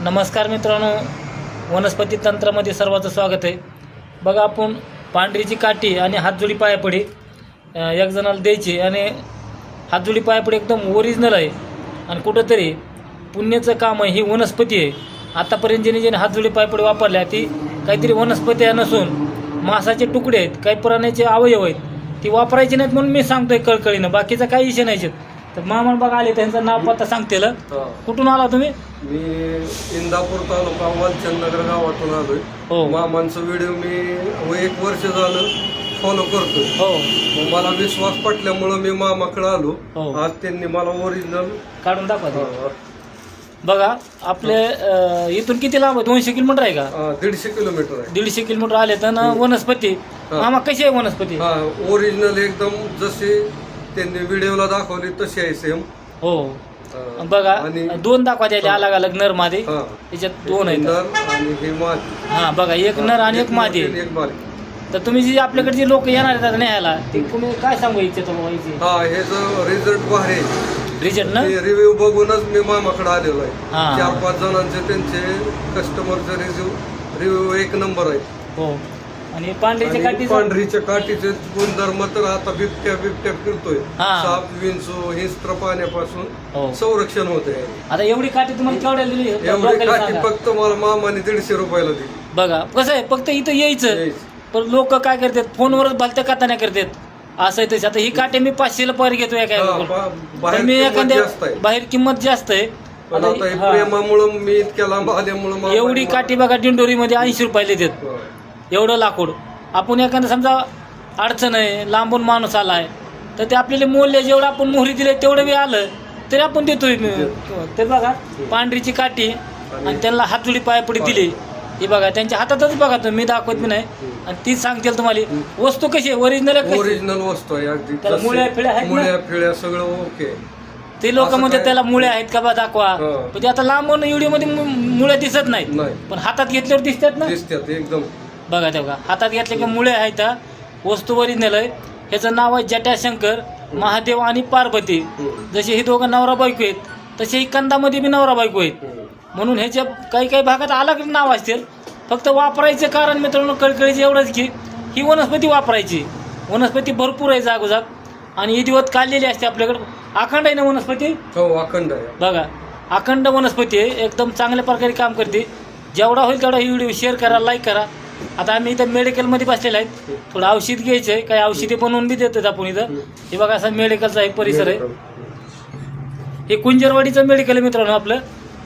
नमस्कार मित्रांनो, वनस्पती तंत्रामध्ये सर्वांचं स्वागत आहे. बघा, आपण पांढरीची काठी आणि हातजोडी पायापडी एक जणाला द्यायची आणि हातजोडी पायापडी एकदम ओरिजिनल आहे आणि कुठंतरी पुण्याचं काम आहे. ही वनस्पती आहे. आतापर्यंत ज्याने हातजोडी पायापडी वापरल्या ती काहीतरी वनस्पती आहे नसून मांसाचे तुकडे आहेत, काही प्राण्याचे अवयव आहेत, ती वापरायची नाहीत म्हणून मी सांगतोय कळकळीनं. बाकीचा काही विषय नाही. तर मामा बघा आले, त्यांचं नाव पत्ता सांगतेल. कुठून आला तुम्ही? मी इंदापूर तालुका वालचंदनगर गावातून आलोय. हो. मामांचं व्हिडिओ मी 1 वर्ष झालं फॉलो करतोय. हो. मग मला विश्वास पटल्यामुळं मी मामाकडे आलो. हो. आज त्यांनी मला ओरिजिनल काढून दाखवा. बघा, आपले इथून किती लांब आहे? 200 किलोमीटर आहे का? 150 किलोमीटर आहे. 150 किलोमीटर आले तर ना वनस्पती. मामा कशी आहे वनस्पती? हा, ओरिजिनल एकदम जशी त्यांनी व्हिडिओला दाखवली तशी आहे सेम. हो. बघा, आणि 2 दाखवा द्यायचे अलग अलग नर मादी. हा, त्याच्यात 2 आहेत. नर आणि हे मादी. हा बघा, एक नर आणि एक मादी आहे. एक बारीक. तर तुम्ही जी आपल्याकडे जी लोक येणार आहेत न्यायला, ते तुम्ही काय सांगू इच्छिता बाबाची? हा, हे जो रिझल्ट भारी रिजल्ट ना? रिव्ह्यू बघूनच मी मामाकडे आलेलो आहे. हा. 4-5 जणांचे त्यांचे कस्टमरचे रिव्ह्यू 1 नंबर आहे. हो. आणि पांढरीच्या आणि काठी पांढरीच्या काठीचे गुणधर्म तर आता बिबट्या फिरतोय. हा. साप, विंचू, हिंस्त्र पाण्यापासून हो. संरक्षण होते. आता एवढी काठी तुम्हाला केवढ्या दिली? एवढी लोकांना काठी सांगा. फक्त मला मामाने 150 रुपयाला दिली. बघा कसं आहे, फक्त इथं यायचं. पण लोक काय करतात, फोनवरच भलत्या कथाने करतात. असं आहे तसं. आता ही काठी मी 500ला पर घेतो हा, बाहेर मी किंमत एखाद्या जास्त आहे. बाहेर किंमत जास्त आहे. पण आता हे हा. प्रेमामुळं मी इतक्या लांब आल्यामुळं एवढी काठी बघा दिंडोरीमध्ये 80 रुपयाला देतात. हा. एवढं लाकूड. आपण एखादं समजा अडचण आहे, लांबून माणूस आलाय, तर ते आपल्याला मूल्य जेवढं आपण मोहरी दिले तेवढं बी आलं तरी आपण देतोय. ते बघा, पांढरीची काठी आणि त्यांना हातजोडी पायापडी दिली. ही बघा, त्यांच्या हातातच बघा, तुम्ही दाखवत मी नाही. आणि तीच सांगतील तुम्हाला वस्तू कशी आहे, ओरिजिनल वस्तू आहे. अगदी त्याला मुळ्या फिळ्या आहेत ना? मुळ्या फिळ्या सगळं ओके. ते लोक असं म्हणतात काय? त्याला मुळ्या आहेत का बा दाखवा. हा. पण ते आता लांबून व्हिडिओ मध्ये मुळ्या दिसत नाहीत, नाही. पण हातात घेतल्यावर दिसतात ना. दिसतात एकदम. बघा ते बघा, हातात घेतले की मुळे आहेत. वस्तू ओरिजिनल आहे. ह्याचं नाव आहे जटाशंकर, महादेव आणि पार्वती. जसे हे दोघं नवरा बायको आहेत, तसे ही कंदामध्ये बी नवरा बायको आहेत. म्हणून ह्याच्या काही काही भागात अलग नाव असतील. फक्त वापरायचं कारण मित्रांनो कळकळीचं एवढंच की ही वनस्पती वापरायची. वनस्पती भरपूर आहे जागोजाग आणि ही दिवस काढलेली असते आपल्याकडं. अखंड आहे ना वनस्पती? हो, अखंड आहे. बघा, अखंड वनस्पती आहे. एकदम चांगल्या प्रकारे काम करते. जेवढा होईल तेवढा ही व्हिडिओ शेअर करा, लाईक करा. आता आम्ही इथं मेडिकलमध्ये बसलेलं आहे. थोडं औषध घ्यायचं आहे. काही औषधी बनवून बी देतात आपण इथं. हे बघा, असा मेडिकलचा एक परिसर आहे. हे कुंजरवाडीचं मेडिकल आहे मित्रांनो आपलं.